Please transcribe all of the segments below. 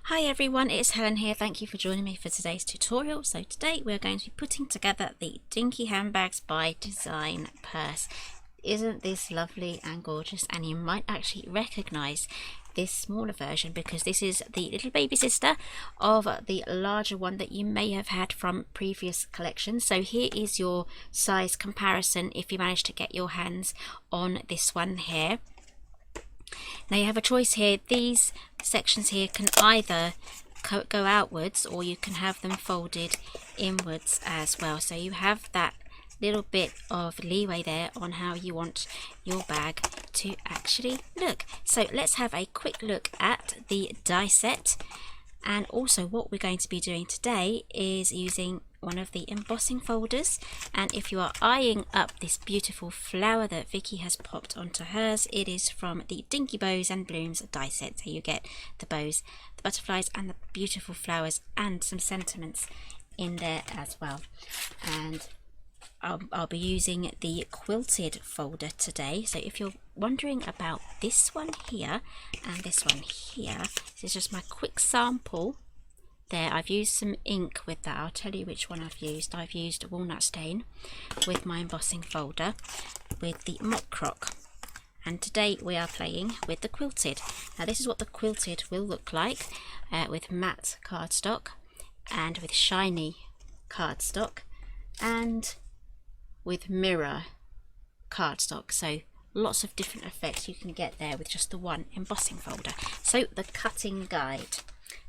Hi everyone, it's Helen here. Thank you for joining me for today's tutorial. So today we're going to be putting together the Dinky Handbags by Design purse. Isn't this lovely and gorgeous? And you might actually recognise this smaller version because this is the little baby sister of the larger one that you may have had from previous collections. So here is your size comparison if you manage to get your hands on this one here. Now you have a choice here. These sections here can either go outwards or you can have them folded inwards as well. So you have that little bit of leeway there on how you want your bag to actually look. So let's have a quick look at the die set. And also what we're going to be doing today is using one of the embossing folders, and if you are eyeing up this beautiful flower that Vicky has popped onto hers, it is from the Dinky Bows and Blooms die set. So you get the bows, the butterflies and the beautiful flowers and some sentiments in there as well. And I'll be using the Quilted folder today. So if you're wondering about this one here and this one here, this is just my quick sample there. I've used some ink with that. I'll tell you which one I've used. I've used walnut stain with my embossing folder with the mock Croc. And today we are playing with the Quilted. Now this is what the Quilted will look like with matte cardstock and with shiny cardstock and with mirror cardstock. So lots of different effects you can get there with just the one embossing folder. So the cutting guide.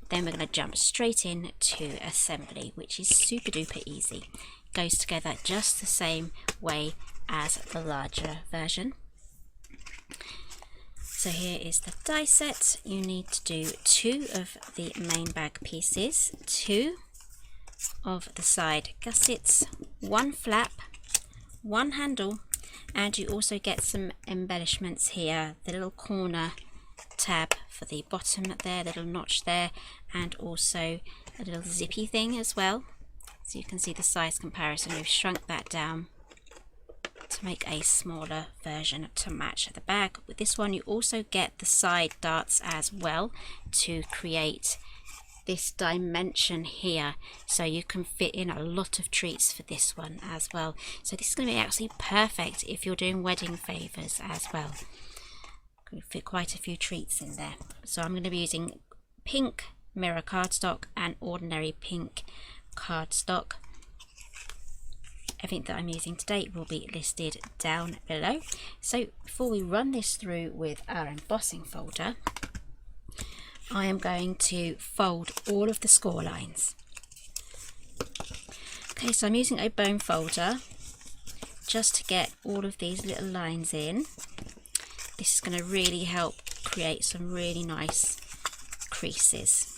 Then we're going to jump straight in to assembly, which is super duper easy. Goes together just the same way as the larger version. So here is the die set. You need to do 2 of the main bag pieces, 2 of the side gussets, 1 flap, 1 handle, and you also get some embellishments here, the little corner tab for the bottom there, little notch there, and also a little zippy thing as well. So you can see the size comparison. We've shrunk that down to make a smaller version to match the bag. With this one you also get the side darts as well to create this dimension here, so you can fit in a lot of treats for this one as well. So this is going to be absolutely perfect if you're doing wedding favours as well. Going to fit quite a few treats in there. So I'm going to be using pink mirror cardstock and ordinary pink cardstock. Everything that I'm using today will be listed down below. So before we run this through with our embossing folder, I am going to fold all of the score lines. Okay, so I'm using a bone folder just to get all of these little lines in. This is going to really help create some really nice creases.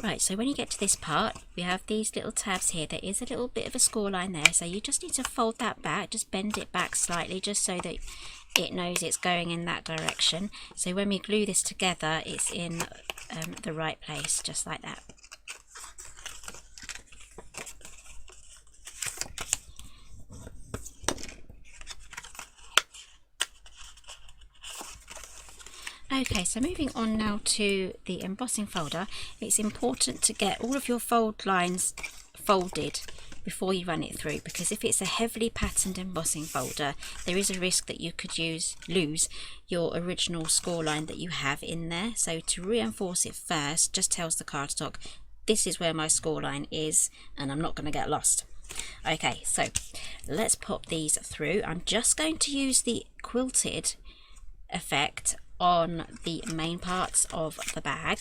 Right, so when you get to this part, we have these little tabs here. There is a little bit of a score line there, so you just need to fold that back, just bend it back slightly, just so that it knows it's going in that direction. So when we glue this together, it's in the right place, just like that. Okay, so moving on now to the embossing folder, it's important to get all of your fold lines folded before you run it through, because if it's a heavily patterned embossing folder, there is a risk that you could lose your original score line that you have in there. So to reinforce it first, just tells the cardstock, this is where my score line is and I'm not going to get lost. Okay, so let's pop these through. I'm just going to use the quilted effect on the main parts of the bag.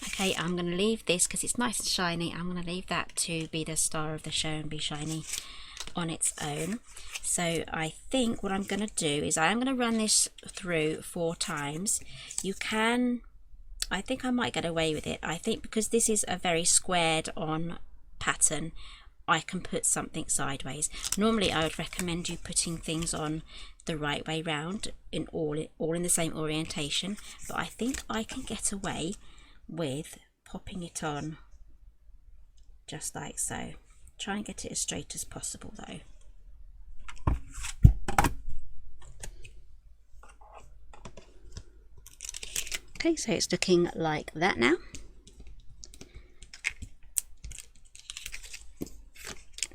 Okay, I'm going to leave this because it's nice and shiny. I'm going to leave that to be the star of the show and be shiny on its own. So I think what I'm going to do is I'm going to run this through 4 times. You can, I think I might get away with it. I think because this is a very squared on pattern, I can put something sideways. Normally I would recommend you putting things on the right way round, in all in the same orientation, but I think I can get away with popping it on just like so. Try and get it as straight as possible though. Okay, so it's looking like that now.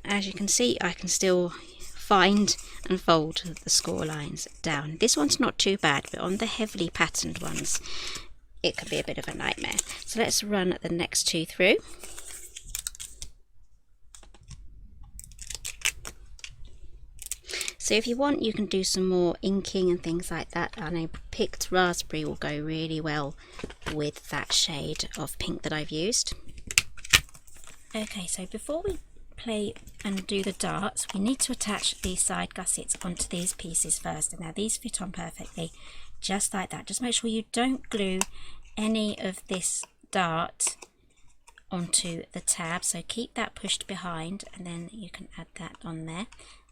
As you can see, I can still find and fold the score lines down. This one's not too bad, but on the heavily patterned ones it can be a bit of a nightmare. So let's run the next two through. So if you want, you can do some more inking and things like that. I know picked raspberry will go really well with that shade of pink that I've used. Okay, so before we play and do the darts, we need to attach these side gussets onto these pieces first. And now these fit on perfectly, just like that. Just make sure you don't glue any of this dart onto the tab, so keep that pushed behind, and then you can add that on there.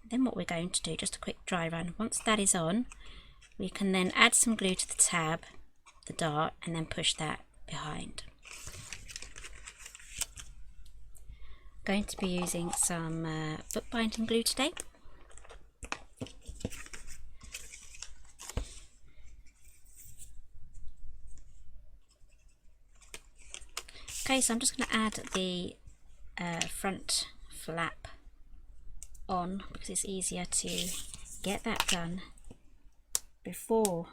And then what we're going to do, just a quick dry run, once that is on, we can then add some glue to the tab, the dart, and then push that behind. Going to be using some bookbinding glue today. Okay, so I'm just going to add the front flap on because it's easier to get that done before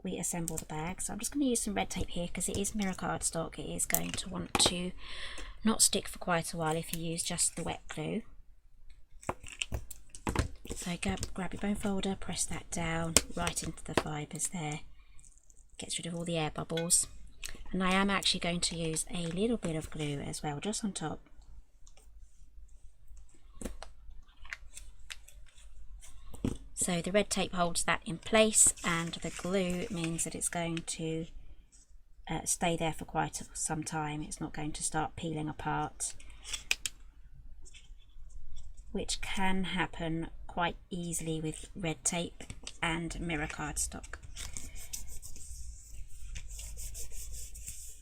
we assemble the bag. So I'm just going to use some red tape here because it is mirror cardstock. It is going to want to not stick for quite a while if you use just the wet glue. So grab your bone folder, press that down right into the fibres there. Gets rid of all the air bubbles. And I am actually going to use a little bit of glue as well, just on top. So the red tape holds that in place, and the glue means that it's going to stay there for quite some time. It's not going to start peeling apart, which can happen quite easily with red tape and mirror cardstock.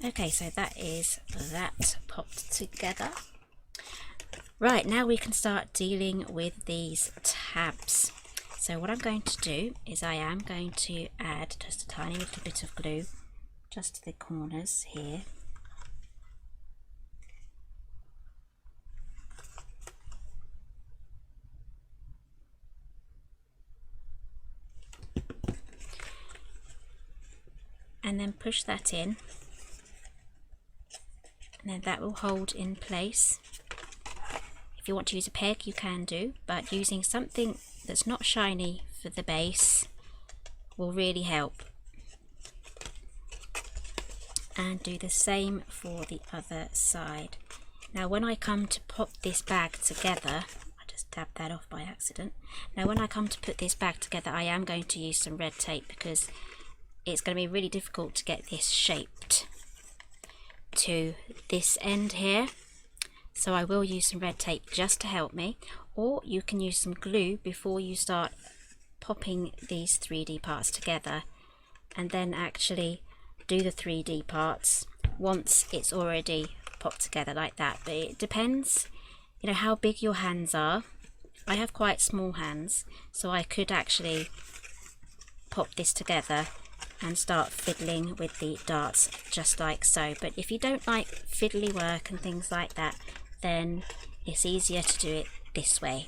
Okay, so that is that popped together. Right, now we can start dealing with these tabs. So what I'm going to do is I am going to add just a tiny little bit of glue just to the corners here. And then push that in. And then that will hold in place. If you want to use a peg, you can do, but using something that's not shiny for the base will really help. And do the same for the other side. Now when I come to pop this bag together, I just tabbed that off by accident. Now when I come to put this bag together, I am going to use some red tape because it's going to be really difficult to get this shaped to this end here. So I will use some red tape just to help me, or you can use some glue before you start popping these 3D parts together, and then actually do the 3D parts once it's already popped together like that. But it depends, you know, how big your hands are. I have quite small hands, so I could actually pop this together and start fiddling with the darts just like so. But if you don't like fiddly work and things like that, then it's easier to do it this way.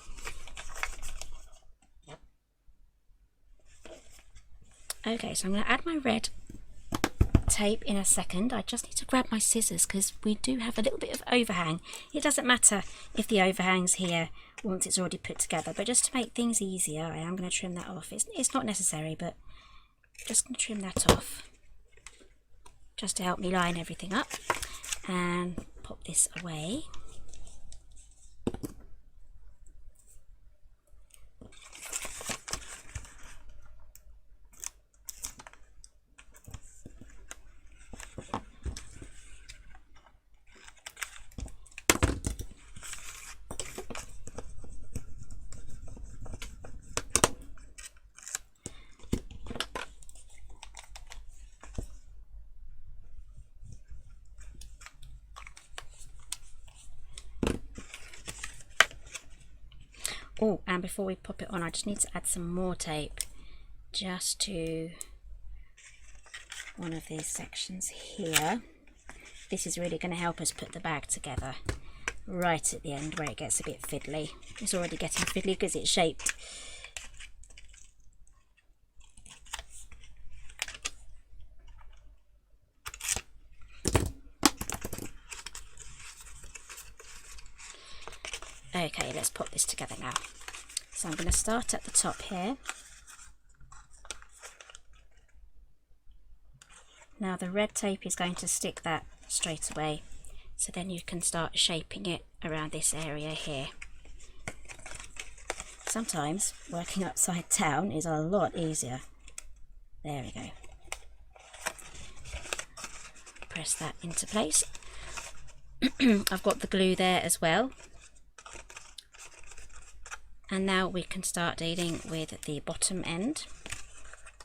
Okay, so I'm going to add my red tape in a second. I just need to grab my scissors because we do have a little bit of overhang. It doesn't matter if the overhang's here once it's already put together, but just to make things easier, I am going to trim that off. It's not necessary, but just going to trim that off just to help me line everything up, and pop this away. Oh, and before we pop it on, I just need to add some more tape just to one of these sections here. This is really going to help us put the bag together right at the end where it gets a bit fiddly. It's already getting fiddly because it's shaped. Okay, let's put this together now. So I'm going to start at the top here. Now the red tape is going to stick that straight away, so then you can start shaping it around this area here. Sometimes working upside down is a lot easier. There we go. Press that into place. I've got the glue there as well. And now we can start dealing with the bottom end.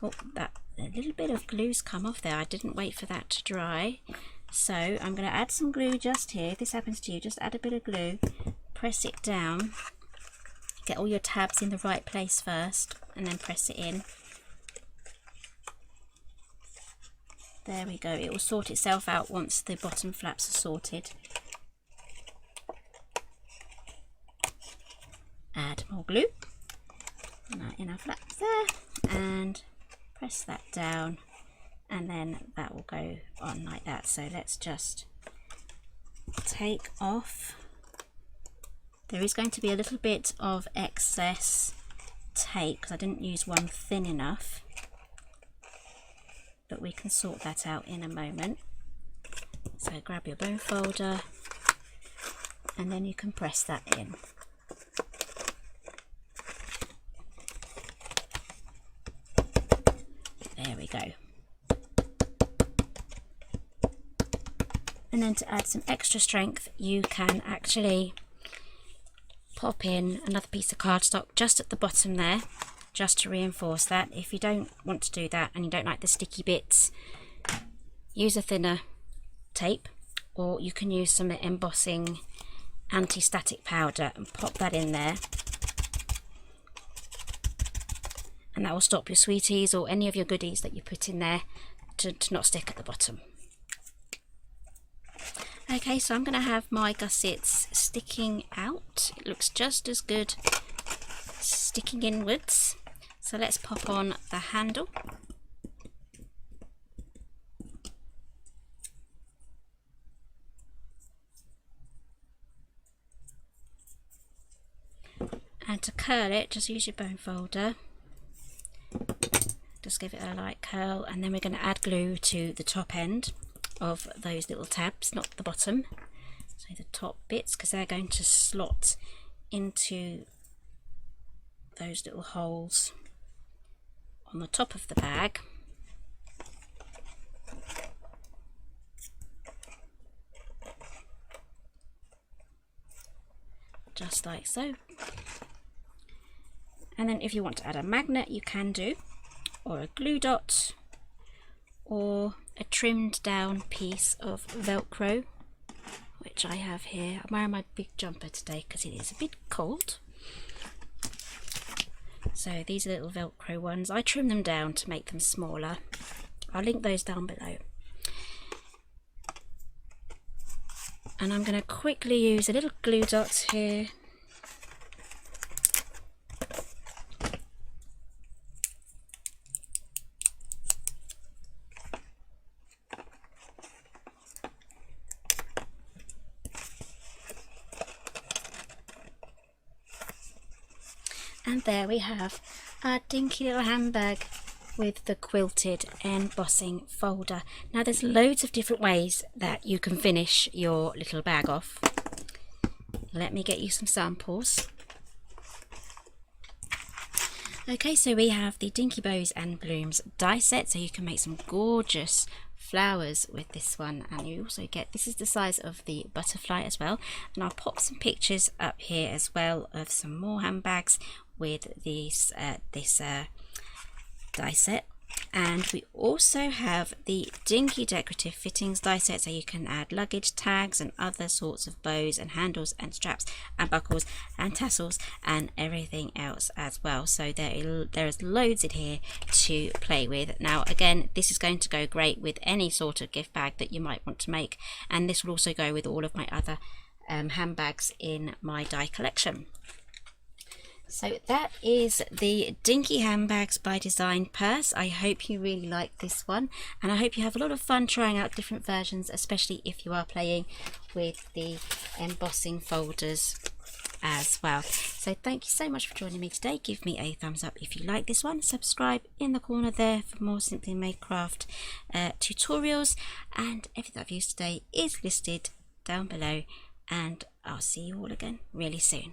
Oh, that a little bit of glue's come off there. I didn't wait for that to dry. So I'm going to add some glue just here. If this happens to you, just add a bit of glue. Press it down. Get all your tabs in the right place first, and then press it in. There we go. It will sort itself out once the bottom flaps are sorted. Add more glue. In our flaps there, and press that down, and then that will go on like that. So let's just take off. There is going to be a little bit of excess tape because I didn't use one thin enough, but we can sort that out in a moment. So grab your bone folder and then you can press that in. There we go. And then to add some extra strength, you can actually pop in another piece of cardstock just at the bottom there, just to reinforce that. If you don't want to do that and you don't like the sticky bits, use a thinner tape, or you can use some embossing anti-static powder and pop that in there, and that will stop your sweeties or any of your goodies that you put in there to not stick at the bottom. Okay, so I'm going to have my gussets sticking out. It looks just as good sticking inwards. So let's pop on the handle. And to curl it, just use your bone folder. Just give it a light curl, and then we're going to add glue to the top end of those little tabs, not the bottom, so the top bits, because they're going to slot into those little holes on the top of the bag. Just like so. And then if you want to add a magnet, you can do, or a glue dot, or a trimmed down piece of Velcro, which I have here. I'm wearing my big jumper today because it is a bit cold. So these are little Velcro ones. I trim them down to make them smaller. I'll link those down below. And I'm going to quickly use a little glue dot here. And there we have our dinky little handbag with the quilted embossing folder. Now there's loads of different ways that you can finish your little bag off. Let me get you some samples. Okay, so we have the Dinky Bows and Blooms die set, so you can make some gorgeous flowers with this one, and you also get, this is the size of the butterfly as well, and I'll pop some pictures up here as well of some more handbags with these die set. And we also have the Dinky decorative fittings die set, so you can add luggage tags and other sorts of bows and handles and straps and buckles and tassels and everything else as well. So there's loads in here to play with. Now again, this is going to go great with any sort of gift bag that you might want to make, and this will also go with all of my other handbags in my die collection. So that is the Dinky Handbags by Design purse. I hope you really like this one, and I hope you have a lot of fun trying out different versions, especially if you are playing with the embossing folders as well. So thank you so much for joining me today. Give me a thumbs up if you like this one. Subscribe in the corner there for more Simply Made Craft tutorials, and everything I've used today is listed down below, and I'll see you all again really soon.